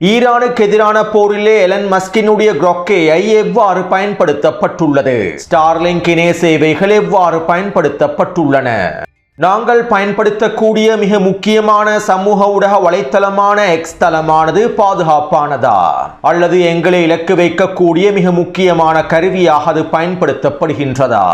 ஈரானுக்கு எதிரான போரிலே எலன் மஸ்கினுடைய கிராக் AI எவ்வாறு பயன்படுத்தப்பட்டுள்ளது? ஸ்டார்லிங்க் இணைய சேவைகள் எவ்வாறு பயன்படுத்தப்பட்டுள்ளன? நாங்கள் பயன்படுத்தக்கூடிய மிக முக்கியமான சமூக ஊடக வலைத்தளமான எக்ஸ் தளமானது பாதுகாப்பானதா அல்லது எங்களை இலக்கு வைக்கக்கூடிய மிக முக்கியமான கருவியாக அது பயன்படுத்தப்படுகின்றதா?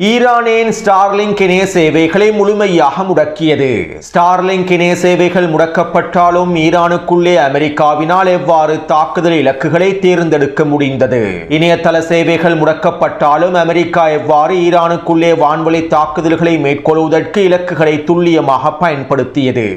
ஈரானின் ஸ்டார்லிங்க் இணைய சேவைகளை முழுமையாக முடக்கியது. ஸ்டார்லிங்க் இணைய சேவைகள் முடக்கப்பட்டாலும் ஈரானுக்குள்ளே அமெரிக்காவினால் எவ்வாறு தாக்குதல் இலக்குகளை தேர்ந்தெடுக்க முடிந்தது? இணையதள சேவைகள் முடக்கப்பட்டாலும் அமெரிக்கா எவ்வாறு ஈரானுக்குள்ளே வான்வழி தாக்குதல்களை மேற்கொள்வதற்கு இலக்குகளை துல்லியமாக பயன்படுத்தியது?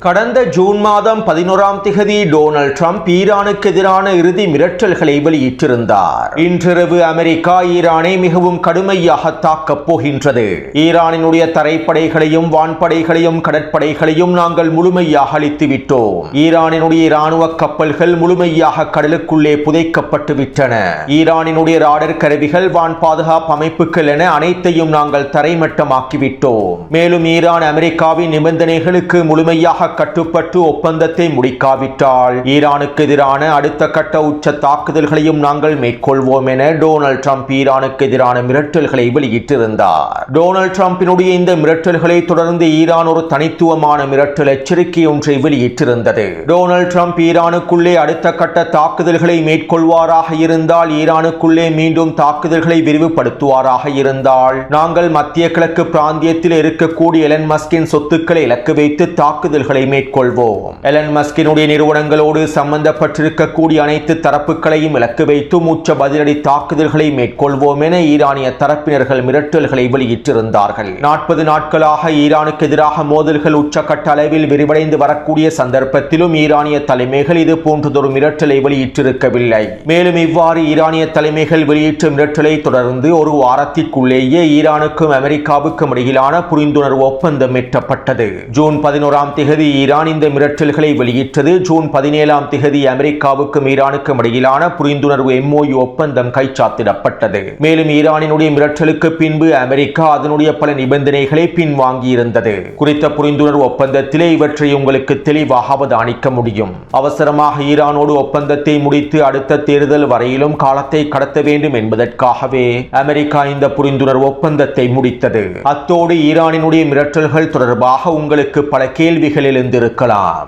கடந்த ஜூன் மாதம் 11ஆம் திகதி டொனால்ட் ட்ரம்ப் ஈரானுக்கு எதிரான இறுதி மிரட்டல்களை வெளியிட்டிருந்தார். இன்றிரவு அமெரிக்கா ஈரானை மிகவும் கடுமையாக தாக்கப் போகின்றது. ஈரானினுடைய தரைப்படைகளையும் வான்படைகளையும் கடற்படைகளையும் நாங்கள் முழுமையாக அழித்துவிட்டோம். ஈரானினுடைய இராணுவ கப்பல்கள் முழுமையாக கடலுக்குள்ளே புதைக்கப்பட்டு விட்டன. ஈரானினுடைய ராடர் கருவிகள், வான் பாதுகாப்பு அமைப்புகள் என அனைத்தையும் நாங்கள் தரைமட்டமாக்கிவிட்டோம். மேலும் ஈரான் அமெரிக்காவின் நிபந்தனைகளுக்கு முழுமையாக கட்டுப்பட்டு ஒப்பந்தத்தை முடிக்காவிட்டால் ஈரானுக்கு எதிரான அடுத்த கட்ட உச்ச தாக்குதல்களையும் நாங்கள் மேற்கொள்வோம் என டொனால்ட் ட்ரம்ப் ஈரானுக்கு எதிரான மிரட்டல்களை வெளியிட்டிருந்தார். டொனால்ட் ட்ரம்பினுடைய இந்த மிரட்டல்களை தொடர்ந்து ஈரான் ஒரு தனித்துவமான மிரட்டல் எச்சரிக்கை ஒன்றை வெளியிட்டிருந்தது. டொனால்ட் ட்ரம்ப் ஈரானுக்குள்ளே அடுத்த கட்ட தாக்குதல்களை மேற்கொள்வாராக இருந்தால், ஈரானுக்குள்ளே மீண்டும் தாக்குதல்களை விரிவுபடுத்துவாராக இருந்தால், நாங்கள் மத்திய கிழக்கு பிராந்தியத்தில் இருக்கக்கூடிய எலன் மஸ்கின் சொத்துக்களை இலக்கு வைத்து தாக்குதல்களை மேற்கொள்வோம். எலன் மஸ்கினுடைய நிறுவனங்களோடு சம்பந்தப்பட்டிருக்கக்கூடிய அனைத்து தரப்புகளையும் இலக்கு வைத்து உச்ச பதிலடி தாக்குதல்களை மேற்கொள்வோம் என ஈரானிய தரப்பினர்கள் மிரட்டல்களை வெளியிட்டிருந்தார்கள். 40 நாட்களாக ஈரானுக்கு எதிராக மோதல்கள் உச்சக்கட்ட அளவில் விரிவடைந்து வரக்கூடிய சந்தர்ப்பத்திலும் ஈரானிய தலைமைகள் இது போன்றதொரு மிரட்டலை வெளியிட்டிருக்கவில்லை. மேலும் இவ்வாறு ஈரானிய தலைமைகள் வெளியிட்ட மிரட்டலை தொடர்ந்து ஒரு வாரத்திற்குள்ளேயே ஈரானுக்கும் அமெரிக்காவுக்கும் இடையிலான புரிந்துணர்வு ஒப்பந்தம் எட்டப்பட்டது. ஜூன் 11ஆம் திகதி ஈரான் இந்த மிரட்டல்களை வெளியிட்டது. ஜூன் 17ஆம் திகதி அமெரிக்காவுக்கும் ஈரானுக்கும் இடையிலான புரிந்துணர்வு MOU ஒப்பந்தம் கைச்சாத்திடப்பட்டது. மேலும் ஈரானினுடைய மிரட்டலுக்கு பின்பு அமெரிக்கா அதனுடைய பல நிபந்தனைகளை பின்வாங்கியிருந்தது. குறித்த புரிந்துணர்வு ஒப்பந்தத்திலே இவற்றை உங்களுக்கு தெளிவாக அவதானிக்க முடியும். அவசரமாக ஈரானோடு ஒப்பந்தத்தை முடித்து அடுத்த தேர்தல் வரையிலும் காலத்தை கடத்த வேண்டும் என்பதற்காகவே அமெரிக்கா இந்த புரிந்துணர்வு ஒப்பந்தத்தை முடித்தது. அத்தோடு ஈரானினுடைய மிரட்டல்கள் தொடர்பாக உங்களுக்கு பல கேள்விகள் எழுந்திருக்கலாம்.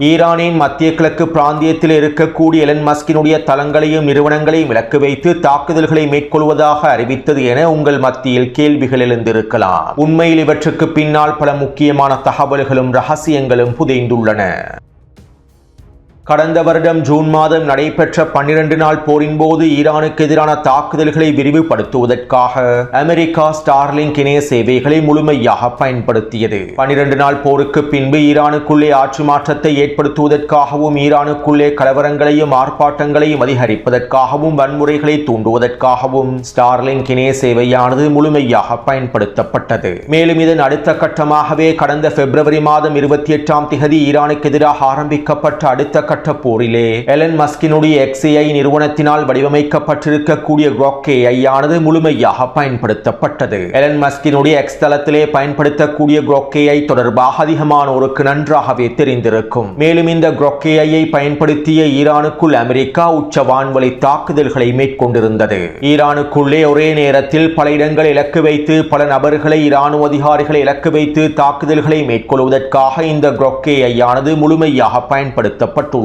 ஈரானின் மத்திய கிழக்கு பிராந்தியத்தில் இருக்கக்கூடிய எலன் மஸ்கினுடைய தளங்களையும் நிறுவனங்களையும் இலக்கு வைத்து தாக்குதல்களை மேற்கொள்வதாக அறிவித்தது என உங்கள் மத்தியில் கேள்விகள் எழுந்திருக்கலாம். உண்மையில் இவற்றுக்கு பின்னால் பல முக்கியமான தகவல்களும் ரகசியங்களும் புதைந்துள்ளன. கடந்த வருடம் ஜூன் மாதம் நடைபெற்ற 12 நாள் போரின் போது ஈரானுக்கு எதிரான தாக்குதல்களை விரிவுபடுத்துவதற்காக அமெரிக்கா ஸ்டார்லிங்க் இணைய சேவைகளை முழுமையாக பயன்படுத்தியது. 12 நாள் போருக்கு பின்பு ஈரானுக்குள்ளே ஆட்சி மாற்றத்தை ஏற்படுத்துவதற்காகவும், ஈரானுக்குள்ளே கலவரங்களையும் ஆர்ப்பாட்டங்களையும் அதிகரிப்பதற்காகவும், வன்முறைகளை தூண்டுவதற்காகவும் ஸ்டார்லிங்க் இணைய சேவையானது முழுமையாக பயன்படுத்தப்பட்டது. மேலும் இதன் அடுத்த கட்டமாகவே கடந்த பிப்ரவரி மாதம் 28ஆம் திகதி ஈரானுக்கு எதிராக ஆரம்பிக்கப்பட்ட அடுத்த கட்ட போரிலே எலன் மஸ்கினுடைய XAI நிறுவனத்தினால் வடிவமைக்கப்பட்டிருக்கக்கூடிய கிராக் AI ஆனது முழுமையாக பயன்படுத்தப்பட்டது. எலன் மஸ்கினுடைய X தளத்திலே பயன்படுத்தக்கூடிய கிராக் AI தொடர்பாக அதிகமானோருக்கு நன்றாகவே தெரிந்திருக்கும். மேலும் இந்த கிராக் AI பயன்படுத்திய ஈரானுக்குள் அமெரிக்கா உச்ச வான்வழி தாக்குதல்களை மேற்கொண்டிருந்தது. ஈரானுக்குள்ளே ஒரே நேரத்தில் பல இடங்களை இலக்கு வைத்து, பல நபர்களை, இராணுவ அதிகாரிகளை இலக்கு வைத்து தாக்குதல்களை மேற்கொள்வதற்காக இந்த கிராக் AI ஆனது முழுமையாக பயன்படுத்தப்பட்டுள்ளது.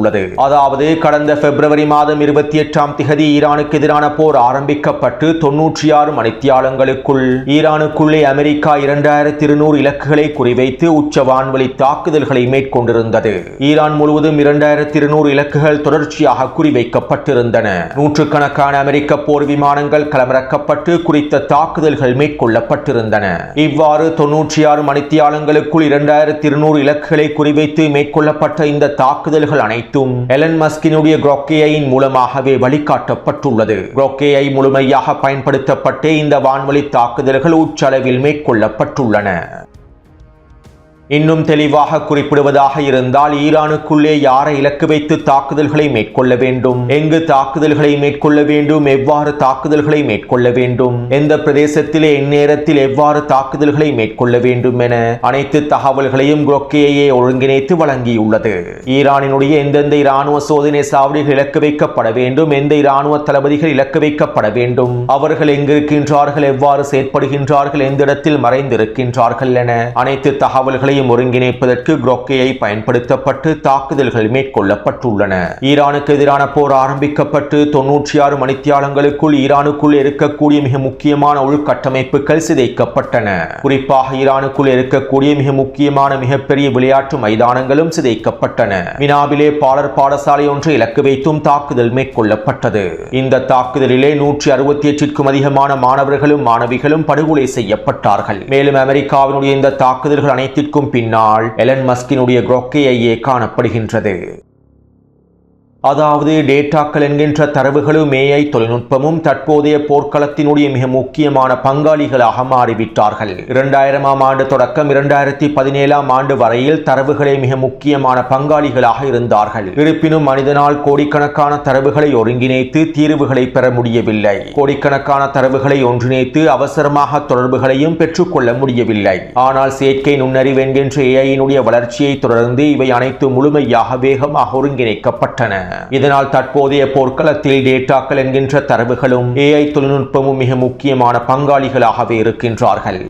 அதாவது கடந்த பிப்ரவரி மாதம் 28ஆம் திகதி ஈரானுக்கு எதிரான போர் ஆரம்பிக்கப்பட்டு 96 மணித்தியாலங்களுக்குள் ஈரானுக்குள்ளே அமெரிக்கா 2200 இலக்குகளை குறிவைத்து உச்ச வான்வழி தாக்குதல்களை மேற்கொண்டிருந்தது. ஈரான் முழுவதும் 2200 இலக்குகள் தொடர்ச்சியாக குறிவைக்கப்பட்டிருந்தன. நூற்றுக்கணக்கான அமெரிக்க போர் விமானங்கள் களமிறக்கப்பட்டு குறித்த தாக்குதல்கள் மேற்கொள்ளப்பட்டிருந்தன. இவ்வாறு 96 மணித்தியாலங்களுக்குள் 2200 இலக்குகளை குறிவைத்து மேற்கொள்ளப்பட்ட இந்த தாக்குதல்கள் அனைத்தும் எலன் மஸ்கினுடைய கிராக் AI மூலமாகவே வழிகாட்டப்பட்டுள்ளது. கிராக் AI முழுமையாக பயன்படுத்தப்பட்டே இந்த வான்வழி தாக்குதல்கள் உச்சளவில் மேற்கொள்ளப்பட்டுள்ளன. இன்னும் தெளிவாக குறிப்பிடுவதாக இருந்தால் ஈரானுக்குள்ளே யாரை இலக்கு வைத்து தாக்குதல்களை மேற்கொள்ள வேண்டும், எங்கு தாக்குதல்களை மேற்கொள்ள வேண்டும், எவ்வாறு தாக்குதல்களை மேற்கொள்ள வேண்டும், எந்த பிரதேசத்திலே எந்நேரத்தில் எவ்வாறு தாக்குதல்களை மேற்கொள்ள வேண்டும் என அனைத்து தகவல்களையும் குரோக்கேயே ஒருங்கிணைத்து வழங்கியுள்ளது. ஈரானினுடைய எந்தெந்த இராணுவ சோதனை சாவடிகள் இலக்கு வைக்கப்பட வேண்டும், எந்த இராணுவ தளபதிகள் இலக்கு வைக்கப்பட வேண்டும், அவர்கள் எங்கிருக்கின்றார்கள், எவ்வாறு செயற்படுகின்றார்கள், எந்த இடத்தில் மறைந்திருக்கின்றார்கள் என அனைத்து தகவல்களையும் ஒருங்கிணைப்பதற்கு குரோக்கேயை பயன்படுத்தப்பட்டு தாக்குதல்கள் மேற்கொள்ளப்பட்டுள்ளன. ஈரானுக்கு எதிரான போர் ஆரம்பிக்கப்பட்டு 96 மணித்தியாலங்களுக்குள் ஈரானுக்குள் இருக்கக்கூடிய மிக முக்கியமான உள்கட்டமைப்புகள் சிதைக்கப்பட்டன. குறிப்பாக ஈரானுக்குள் இருக்கக்கூடிய மிக முக்கியமான மிகப்பெரிய விளையாட்டு மைதானங்களும் சிதைக்கப்பட்டன. மினாபிலே பாடசாலை ஒன்றை இலக்கு வைத்தும் தாக்குதல் மேற்கொள்ளப்பட்டது. இந்த தாக்குதலிலே 168க்கும் அதிகமான மாணவர்களும் மாணவிகளும் படுகொலை செய்யப்பட்டார்கள். மேலும் அமெரிக்காவினுடைய இந்த தாக்குதல்கள் அனைத்திற்கும் பின்னால் எலன் மஸ்கினுடைய குரோக்கேயே காணப்படுகின்றது. அதாவது டேட்டாக்கள் என்கின்ற தரவுகளும் AI தொழில்நுட்பமும் தற்போதைய போர்க்களத்தினுடைய மிக முக்கியமான பங்காளிகளாக மாறிவிட்டார்கள். 2000ஆம் ஆண்டு தொடக்கம் 2017ஆம் ஆண்டு வரையில் தரவுகளே மிக முக்கியமான பங்காளிகளாக இருந்தார்கள். இருப்பினும் மனிதனால் கோடிக்கணக்கான தரவுகளை ஒருங்கிணைத்து தீர்வுகளை பெற முடியவில்லை. கோடிக்கணக்கான தரவுகளை ஒன்றிணைத்து அவசரமாக தொடர்புகளையும் பெற்றுக்கொள்ள முடியவில்லை. ஆனால் செயற்கை நுண்ணறிவு என்கின்ற AI-னுடைய வளர்ச்சியை தொடர்ந்து இவை அனைத்து முழுமையாக வேகமாக ஒருங்கிணைக்கப்பட்டன. இதனால் தற்போதைய போர்க்களத்தில் டேட்டாக்கள் என்கின்ற தரவுகளும் AI தொழில்நுட்பமும் மிக முக்கியமான பங்காளிகளாகவே இருக்கின்றார்கள்.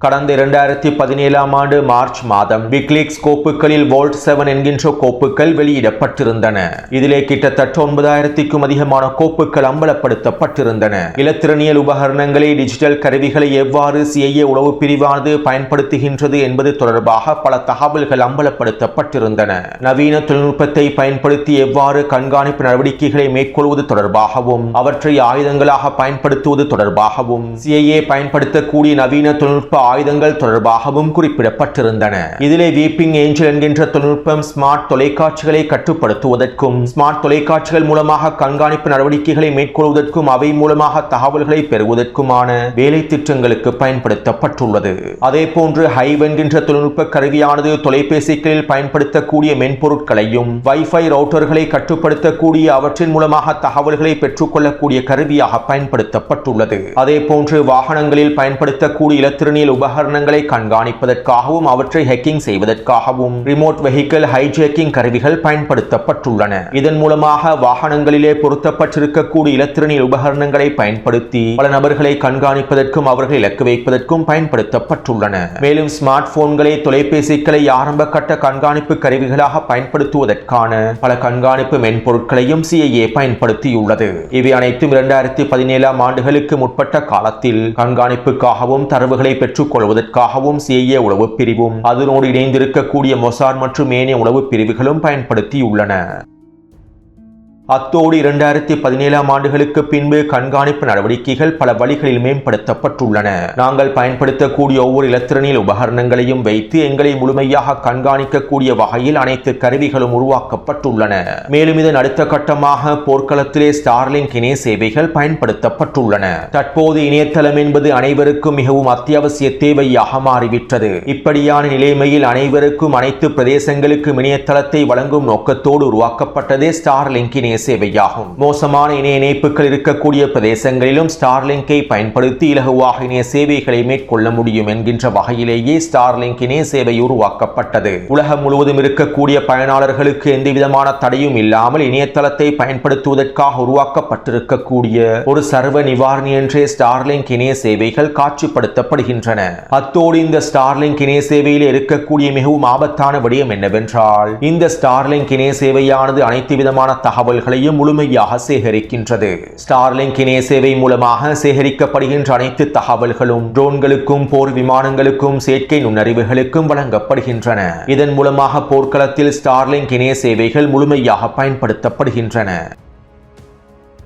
கடந்த 2017ஆம் ஆண்டு மார்ச் மாதம் விக்கிலீக்ஸ் கோப்புகளில் வோல்ட் 7 என்கின்ற கோப்புகள் வெளியிடப்பட்டிருந்தன. இதிலே கிட்டத்தட்ட 9000க்கும் அதிகமான கோப்புகள் அம்பலப்படுத்தப்பட்டிருந்தன. இலத்திரனியல் உபகரணங்களை, டிஜிட்டல் கருவிகளை எவ்வாறு CIA உளவு பிரிவானது பயன்படுத்துகின்றது என்பது தொடர்பாக பல தகவல்கள் அம்பலப்படுத்தப்பட்டிருந்தன. நவீன தொழில்நுட்பத்தை பயன்படுத்தி எவ்வாறு கண்காணிப்பு நடவடிக்கைகளை மேற்கொள்வது தொடர்பாகவும் அவற்றை ஆயுதங்களாக பயன்படுத்துவது தொடர்பாகவும் CIA பயன்படுத்தக்கூடிய நவீன தொழில்நுட்ப ஆயுதங்கள் தொடர்பாகவும் குறிப்பிடப்பட்டிருந்தன. இதிலே வீப்பிங் ஏஞ்சல் என்கின்ற தொழில்நுட்பம் ஸ்மார்ட் தொலைக்காட்சிகளை கட்டுப்படுத்துவதற்கும் ஸ்மார்ட் தொலைக்காட்சிகள் மூலமாக கண்காணிப்பு நடவடிக்கைகளை மேற்கொள்வதற்கும் அவை மூலமாக தகவல்களை பெறுவதற்குமான வேலை திட்டங்களுக்கு பயன்படுத்தப்பட்டுள்ளது. அதே போன்று ஹைவ் என்கின்ற தொழில்நுட்ப கருவியானது தொலைபேசிகளில் பயன்படுத்தக்கூடிய மென்பொருட்களையும் வைஃபை ரவுட்டர்களை கட்டுப்படுத்தக்கூடிய அவற்றின் மூலமாக தகவல்களை பெற்றுக்கொள்ளக்கூடிய கருவியாக பயன்படுத்தப்பட்டுள்ளது. அதே போன்று வாகனங்களில் பயன்படுத்தக்கூடிய இலத்திரனியல் உபகரணங்களை கண்காணிப்பதற்காகவும் அவற்றை ஹேக்கிங் செய்வதற்காகவும் ரிமோட் வெஹிக்கிள் ஹைஜேக்கிங் கருவிகள் பயன்படுத்தப்பட்டுள்ளன. இதன் மூலமாக வாகனங்களிலே பொருத்தப்பட்டிருக்கக்கூடிய இலத்திரனியல் உபகரணங்களை பயன்படுத்தி பல நபர்களை கண்காணிப்பதற்கும் அவர்களை இலக்கு வைப்பதற்கும் பயன்படுத்தப்பட்டுள்ளன. மேலும் ஸ்மார்ட் போன்களை, தொலைபேசிகளை ஆரம்ப கட்ட கண்காணிப்பு கருவிகளாக பயன்படுத்துவதற்கான பல கண்காணிப்பு மென்பொருட்களையும் CIA பயன்படுத்தியுள்ளது. இவை அனைத்தும் 2017ஆம் ஆண்டுகளுக்கு முற்பட்ட காலத்தில் கண்காணிப்புக்காகவும் தரவுகளை பெற்றுக் கொள்வதற்காகவும் CIA உளவு பிரிவும் அதனோடு இணைந்திருக்கக்கூடிய மொசாட் மற்றும் ஏனைய உளவு பிரிவுகளும் பயன்படுத்தியுள்ளன. அத்தோடு 2017ஆம் ஆண்டுகளுக்கு பின்பு கண்காணிப்பு நடவடிக்கைகள் பல வழிகளில் மேம்படுத்தப்பட்டுள்ளன. நாங்கள் பயன்படுத்தக்கூடிய ஒவ்வொரு இலத்திரனியல் உபகரணங்களையும் வைத்து எங்களை முழுமையாக கண்காணிக்கக்கூடிய வகையில் அனைத்து கருவிகளும் உருவாக்கப்பட்டுள்ளன. மேலும் இதன் அடுத்த கட்டமாக போர்க்களத்திலே ஸ்டார்லிங்க் இணைய சேவைகள் பயன்படுத்தப்பட்டுள்ளன. தற்போது இணையதளம் என்பது அனைவருக்கும் மிகவும் அத்தியாவசிய தேவையாக மாறிவிட்டது. இப்படியான நிலைமையில் அனைவருக்கும் அனைத்து பிரதேசங்களுக்கும் இணையதளத்தை வழங்கும் நோக்கத்தோடு உருவாக்கப்பட்டதே ஸ்டார்லிங்க் இணைய சேவையாகும். மோசமான இணைய இணைப்புகள் இருக்கக்கூடிய பிரதேசங்களிலும் ஸ்டார்லிங்கை பயன்படுத்தி இலகுவாக இணைய சேவைகளை மேற்கொள்ள முடியும் என்கின்ற வகையிலேயே ஸ்டார்லிங்க் இணைய சேவை உருவாக்கப்பட்டது. உலகம் முழுவதும் இருக்கக்கூடிய பயனாளர்களுக்கு எந்தவிதமான தடையும் இல்லாமல் இணையதளத்தை பயன்படுத்துவதற்காக உருவாக்கப்பட்டிருக்கக்கூடிய ஒரு சர்வ நிவாரணி என்றே ஸ்டார்லிங்க் இணைய சேவைகள் காட்சிப்படுத்தப்படுகின்றன. அத்தோடு இந்த ஸ்டார்லிங்க் இணைய சேவையில் இருக்கக்கூடிய மிகவும் ஆபத்தான விடயம் என்னவென்றால் இந்த ஸ்டார்லிங்க் இணைய சேவையானது அனைத்து விதமான தகவல்கள் முழுமையாக சேகரிக்கின்றது. ஸ்டார்லிங்க் இணைய சேவை மூலமாக சேகரிக்கப்படுகின்ற அனைத்து தகவல்களும் ட்ரோன்களுக்கும் போர் விமானங்களுக்கும் செயற்கை நுண்ணறிவுகளுக்கும் வழங்கப்படுகின்றன. இதன் மூலமாக போர்க்களத்தில் ஸ்டார்லிங்க் இணைய சேவைகள் முழுமையாக பயன்படுத்தப்படுகின்றன.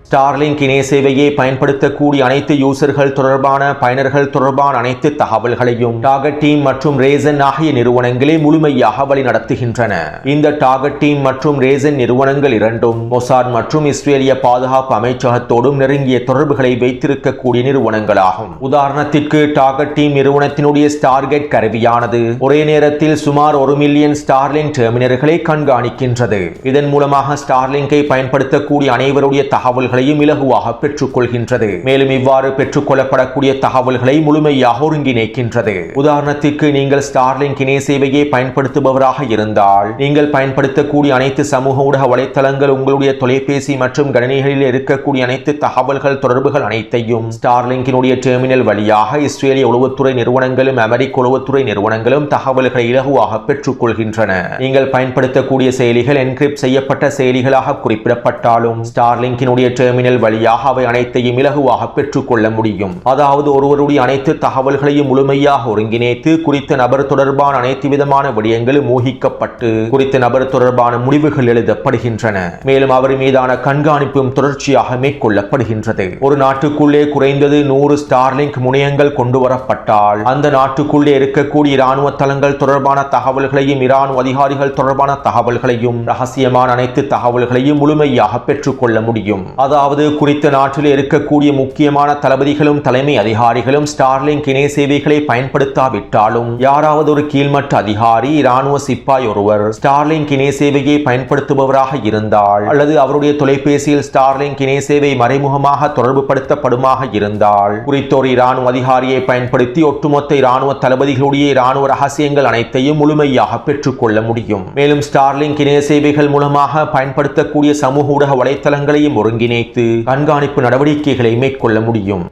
ஸ்டார்லிங்க் இணைய சேவையை பயன்படுத்தக்கூடிய அனைத்து யூசர்கள் தொடர்பான பயனர்கள் தொடர்பான அனைத்து தகவல்களையும் டார்கெட் டீம் மற்றும் ரேசன் ஆகிய நிறுவனங்களே முழுமையாக வழிநடத்துகின்றன. இந்த டார்கெட் டீம் மற்றும் ரேசன் நிறுவனங்கள் இரண்டும் மொசாட் மற்றும் இஸ்ரேலிய பாதுகாப்பு அமைச்சகத்தோடும் நெருங்கிய தொடர்புகளை வைத்திருக்கக்கூடிய நிறுவனங்களாகும். உதாரணத்திற்கு டார்கெட் டீம் நிறுவனத்தினுடைய ஸ்டார்கெட் கருவியானது ஒரே நேரத்தில் சுமார் 1 மில்லியன் ஸ்டார்லிங்க் டெர்மினல்களை கண்காணிக்கின்றது. இதன் மூலமாக ஸ்டார்லிங்கை பயன்படுத்தக்கூடிய அனைவருடைய தகவல்களையும் இலகுவாக பெற்றுக் கொள்கின்றது. மேலும் இவ்வாறு பெற்றுக் கொள்ளப்படக்கூடிய தகவல்களை முழுமையாக ஒருங்கிணைக்கின்றது. உதாரணத்திற்கு நீங்கள் ஸ்டார்லிங்க் இணைய சேவையை பயன்படுத்துபவராக இருந்தால் நீங்கள் பயன்படுத்தக்கூடிய அனைத்து சமூக ஊடக வலைத்தளங்கள் உங்களுடைய தொலைபேசி மற்றும் கணினிகளில் இருக்கக்கூடிய அனைத்து தகவல்கள் தொடர்புகள் அனைத்தையும் ஸ்டார்லிங்கினுடைய டெர்மினல் வழியாக இஸ்ரேலிய உளவுத்துறை நிறுவனங்களும் அமெரிக்க உளவுத்துறை நிறுவனங்களும் தகவல்களை இலகுவாக பெற்றுக் கொள்கின்றன. நீங்கள் பயன்படுத்தக்கூடிய செயலிகள் என்கிரிப்ட் செய்யப்பட்ட செயலிகளாக குறிப்பிடப்பட்டாலும் ஸ்டார்லிங்கினுடைய டெர்மினல் வழியாக அவை அனைத்தையும் இலகுவாக பெற்றுக் கொள்ள முடியும். அதாவது ஒருவருடைய அனைத்து தகவல்களையும் முழுமையாக ஒருங்கிணைத்து குறித்த நபர் தொடர்பான அனைத்து விதமான விடயங்களும் ஊகிக்கப்பட்டு குறித்த நபர் தொடர்பான முடிவுகள் எழுதப்படுகின்றன. மேலும் அவர் மீதான கண்காணிப்பும் தொடர்ச்சியாக மேற்கொள்ளப்படுகின்றது. ஒரு நாட்டுக்குள்ளே குறைந்தது 100 ஸ்டார்லிங்க் முனையங்கள் கொண்டு வரப்பட்டால் அந்த நாட்டுக்குள்ளே இருக்கக்கூடிய இராணுவ தளங்கள் தொடர்பான தகவல்களையும் இராணுவ அதிகாரிகள் தொடர்பான தகவல்களையும் ரகசியமான அனைத்து தகவல்களையும் முழுமையாக பெற்றுக் கொள்ள முடியும். அதாவது குறித்த நாட்டில் இருக்கக்கூடிய முக்கியமான தளபதிகளும் தலைமை அதிகாரிகளும் ஸ்டார்லிங்க் இணைய சேவைகளை பயன்படுத்தாவிட்டாலும் யாராவது ஒரு கீழ்மட்ட அதிகாரி இராணுவ சிப்பாய் ஒருவர் ஸ்டார்லிங்க் இணைய சேவையை பயன்படுத்துபவராக இருந்தால் அல்லது அவருடைய தொலைபேசியில் ஸ்டார்லிங்க் இணைய சேவை மறைமுகமாக தொடர்பு படுத்தப்படுமாக இருந்தால் குறித்தோர் இராணுவ அதிகாரியை பயன்படுத்தி ஒட்டுமொத்த இராணுவ தளபதிகளுடைய இராணுவ ரகசியங்கள் அனைத்தையும் முழுமையாக பெற்றுக் கொள்ள முடியும். மேலும் ஸ்டார்லிங்க் இணைய சேவைகள் மூலமாக பயன்படுத்தக்கூடிய சமூக ஊடக வலைத்தளங்களையும் ஒருங்கிணைத்து கண்காணிப்பு நடவடிக்கைகளை மேற்கொள்ள முடியும்.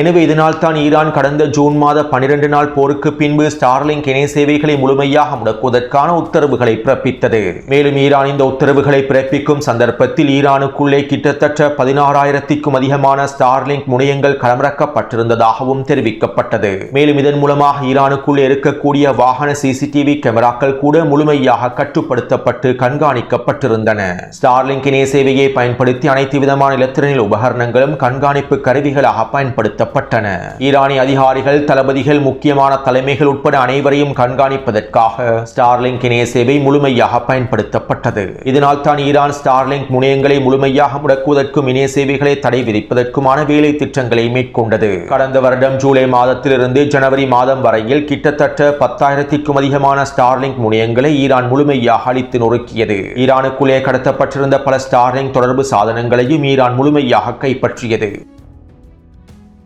எனவே இதனால் தான் ஈரான் கடந்த ஜூன் மாத 12 நாள் போருக்கு பின்பு ஸ்டார்லிங்க் இணைய சேவைகளை முழுமையாக முடக்குவதற்கான உத்தரவுகளை பிறப்பித்தது. மேலும் ஈரான் இந்த உத்தரவுகளை பிறப்பிக்கும் சந்தர்ப்பத்தில் ஈரானுக்குள்ளே கிட்டத்தட்ட 16,000க்கும் அதிகமான ஸ்டார்லிங்க் முனையங்கள் களமிறக்கப்பட்டிருந்ததாகவும் தெரிவிக்கப்பட்டது. மேலும் இதன் மூலமாக ஈரானுக்குள்ளே இருக்கக்கூடிய வாகன சிசிடிவி கேமராக்கள் கூட முழுமையாக கட்டுப்படுத்தப்பட்டு கண்காணிக்கப்பட்டிருந்தன. ஸ்டார்லிங்க் இணைய சேவையை பயன்படுத்தி அனைத்து விதமான இலத்திரனியல் உபகரணங்களும் கண்காணிப்பு கருவிகளாக பயன்படுத்த ஈரானிய அதிகாரிகள் தளபதிகள் முக்கியமான தலைமைகள் உட்பட அனைவரையும் கண்காணிப்பதற்காக ஸ்டார்லிங்க் இணைய சேவை முழுமையாக பயன்படுத்தப்பட்டது. இதனால் தான் ஈரான் ஸ்டார்லிங்க் முனையங்களை முழுமையாக முடக்குவதற்கும் இணைய சேவைகளை தடை விதிப்பதற்குமான வேலை திட்டங்களை மேற்கொண்டது. கடந்த வருடம் ஜூலை மாதத்திலிருந்து ஜனவரி மாதம் வரையில் கிட்டத்தட்ட 10,000க்கும் அதிகமான ஸ்டார்லிங்க் முனையங்களை ஈரான் முழுமையாக அழித்து நொறுக்கியது. ஈரானுக்குள்ளே கடத்தப்பட்டிருந்த பல ஸ்டார்லிங்க் தொடர்பு சாதனங்களையும் ஈரான் முழுமையாக கைப்பற்றியது.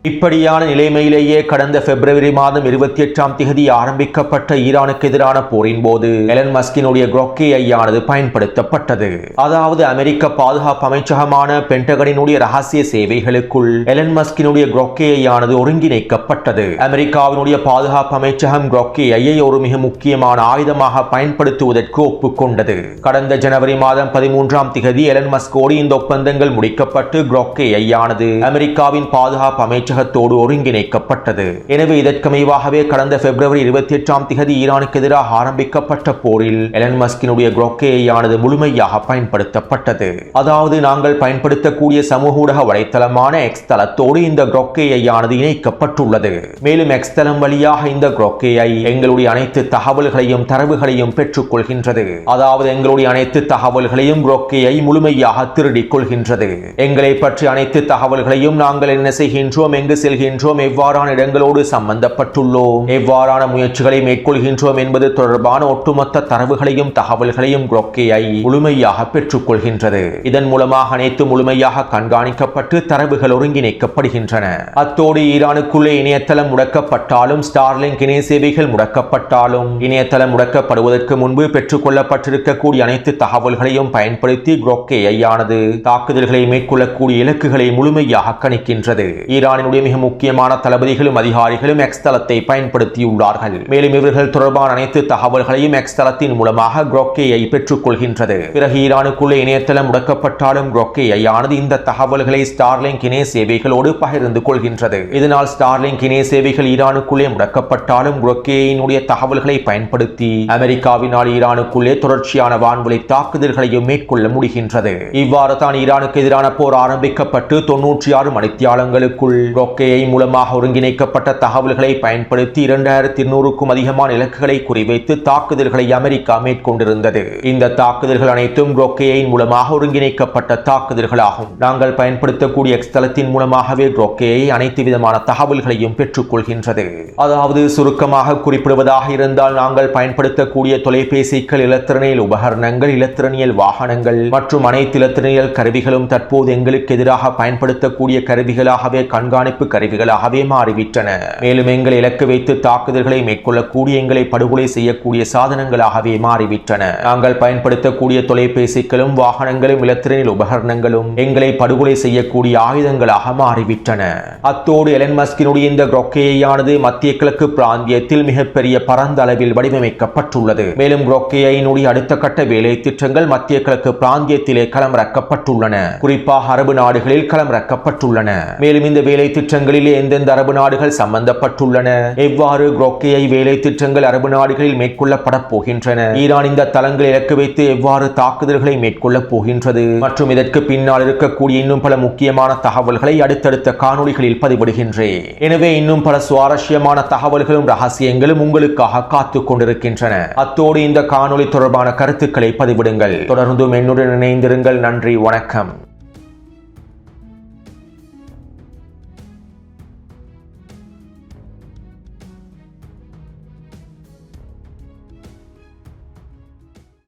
இப்படியான நிலைமையிலேயே கடந்த பிப்ரவரி மாதம் 28ஆம் தேதி ஆரம்பிக்கப்பட்ட ஈரானுக்கு எதிரான போரின் போது எலன் மஸ்கினுடைய Grok AI ஆனது பயன்படுத்தப்பட்டது. அதாவது அமெரிக்க பாதுகாப்பு அமைச்சகமான பென்டகனினுடைய ரகசிய சேவைகளுக்குள் எலன் மஸ்கினுடைய Grok AI ஆனது ஒருங்கிணைக்கப்பட்டது. அமெரிக்காவினுடைய பாதுகாப்பு அமைச்சகம் Grok AI ஒரு மிக முக்கியமான ஆயுதமாக பயன்படுத்துவதற்கு ஒப்புக்கொண்டது. கடந்த ஜனவரி மாதம் 13ஆம் தேதி எலன் மஸ்கோடு இந்த ஒப்பந்தங்கள் முடிக்கப்பட்டு Grok AI ஆனது அமெரிக்காவின் பாதுகாப்பு அமைச்சகம் ஒருங்கிணைக்கப்பட்டது. எனவே இதற்கமைவாகவே கடந்த பிப்ரவரி 28ஆம் தேதி ஈரானுக்கு எதிராக ஆரம்பிக்கப்பட்ட போரில் எலன் மஸ்கினுடைய Grok AI ஆனது முழுமையாக பயன்படுத்தப்பட்டது. அதாவது நாங்கள் பயன்படுத்தக்கூடிய சமூக ஊடக வலைத்தளமான X தளத்தோடு இந்த Grok AI ஆனது இணைக்கப்பட்டுள்ளது. மேலும் X தளம் வழியாக இந்த Grok AI எங்களுடைய அனைத்து தகவல்களையும் தரவுகளையும் பெற்றுக் கொள்கின்றது. அதாவது எங்களுடைய அனைத்து தகவல்களையும் Grok AI முழுமையாக திருடிக் கொள்கின்றது. எங்களை பற்றி அனைத்து தகவல்களையும் நாங்கள் என்ன செய்கின்றோம், எங்கு செல்கின்றோம், எவ்வாறான இடங்களோடு சம்பந்தப்பட்டுள்ளோம், எவ்வாறான முயற்சிகளை மேற்கொள்கின்றோம் என்பது தொடர்பான ஒட்டுமொத்த தரவுகளையும் தகவல்களையும் Grok AI முழுமையாக பெற்றுக் கொள்கின்றது. இதன் மூலமாக அனைத்து முழுமையாக கண்காணிக்கப்பட்டு தரவுகள் ஒருங்கிணைக்கப்படுகின்றன. அத்தோடு ஈரானுக்குள்ளே இணையதளம் முடக்கப்பட்டாலும் ஸ்டார்லிங்க் இணைய சேவைகள் முடக்கப்பட்டாலும் இணையதளம் முடக்கப்படுவதற்கு முன்பு பெற்றுக் கொள்ளப்பட்டிருக்கக்கூடிய அனைத்து தகவல்களையும் பயன்படுத்தி Grok AI ஆனது தாக்குதல்களை மேற்கொள்ளக்கூடிய இலக்குகளை முழுமையாக கணிக்கின்றது. ஈரானின் அமெரிக்காவினுடைய மிக முக்கியமான தளபதிகளும் அதிகாரிகளும் எக்ஸ் தளத்தை பயன்படுத்தியுள்ளார்கள். மேலும் இவர்கள் தொடர்பான அனைத்து தகவல்களையும் எக்ஸ் தளத்தின் மூலமாக குரோக்கேயை பெற்றுக் கொள்கின்றது. பிறகு ஈரானுக்குள்ள இணையதளம் முடக்கப்பட்டாலும் குரோக்கேயை ஆனது இந்த தகவல்களை ஸ்டார்லிங்க் இணைய சேவைகளோடு பகிர்ந்து கொள்கின்றது. இதனால் ஸ்டார்லிங்க் இணைய சேவைகள் ஈரானுக்குள்ளே முடக்கப்பட்டாலும் குரோக்கேயினுடைய தகவல்களை பயன்படுத்தி அமெரிக்காவினால் ஈரானுக்குள்ளே தொடர்ச்சியான வான்வழி தாக்குதல்களையும் மேற்கொள்ள முடிகின்றது. இவ்வாறு தான் ஈரானுக்கு எதிரான போர் ஆரம்பிக்கப்பட்டு 96 மணித்தியாலங்களுக்குள் குரோக்கேயை மூலமாக ஒருங்கிணைக்கப்பட்ட தகவல்களை பயன்படுத்தி 2200க்கும் அதிகமான இலக்குகளை குறிவைத்து தாக்குதல்களை அமெரிக்கா மேற்கொண்டிருந்தது. இந்த தாக்குதல்கள் அனைத்தும் குரோக்கேயின் மூலமாக ஒருங்கிணைக்கப்பட்ட தாக்குதல்களாகும். நாங்கள் பயன்படுத்தக்கூடிய எக்ஸ் தளத்தின் மூலமாகவே குரோக்கேயை அனைத்து விதமான தகவல்களையும் பெற்றுக் கொள்கின்றது. அதாவது சுருக்கமாக குறிப்பிடுவதாக இருந்தால் நாங்கள் பயன்படுத்தக்கூடிய தொலைபேசிகள், இலத்திரனியல் உபகரணங்கள், இலத்திரனியல் வாகனங்கள் மற்றும் அனைத்து இலத்திரனியல் கருவிகளும் தற்போது எங்களுக்கு எதிராக பயன்படுத்தக்கூடிய கருவிகளாகவே, கண்காணிப்பு கருவிகளாகவே மாறிவிட்டன. மேலும் எங்களை இலக்கு வைத்து தாக்குதல்களை மேற்கொள்ளக்கூடிய, எங்களை படுகொலை செய்யக்கூடிய சாதனங்களாகவே மாறிவிட்டன. நாங்கள் பயன்படுத்தக்கூடிய தொலைபேசிகளும் வாகனங்களும் இலத்திரனியல் உபகரணங்களும் எங்களை படுகொலை செய்யக்கூடிய ஆயுதங்களாக மாறிவிட்டன. அத்தோடு எலன் மஸ்கினுடைய இந்த குரோக்கேயானது மத்திய கிழக்கு பிராந்தியத்தில் மிகப்பெரிய பரந்த அளவில் வடிவமைக்கப்பட்டுள்ளது. மேலும் குரோக்கேயினுடைய அடுத்த கட்ட வேலை திட்டங்கள் மத்திய கிழக்கு பிராந்தியத்திலே களமிறக்கப்பட்டுள்ளன. குறிப்பாக அரபு நாடுகளில் களமிறக்கப்பட்டுள்ளன. மேலும் இந்த வேலை திட்டங்களில் எந்தெந்த அரபு நாடுகள் சம்பந்தப்பட்டுள்ளன, எவ்வாறு குரோக்கேயை வேலை திட்டங்கள் அரபு நாடுகளில் மேற்கொள்ளப்பட போகின்றன, ஈரான் இந்த தளங்களை இலக்கு வைத்து எவ்வாறு தாக்குதல்களை மேற்கொள்ளப் போகின்றது மற்றும் இதற்கு பின்னால் இருக்கக்கூடிய இன்னும் பல முக்கியமான தகவல்களை அடுத்தடுத்த காணொளிகளில் பதிவிடுகின்றேன். எனவே இன்னும் பல சுவாரஸ்யமான தகவல்களும் ரகசியங்களும் உங்களுக்காக காத்துக் கொண்டிருக்கின்றன. அத்தோடு இந்த காணொளி தொடர்பான கருத்துக்களை பதிவிடுங்கள். தொடர்ந்தும் என்னுடன் இணைந்திருங்கள். நன்றி, வணக்கம்.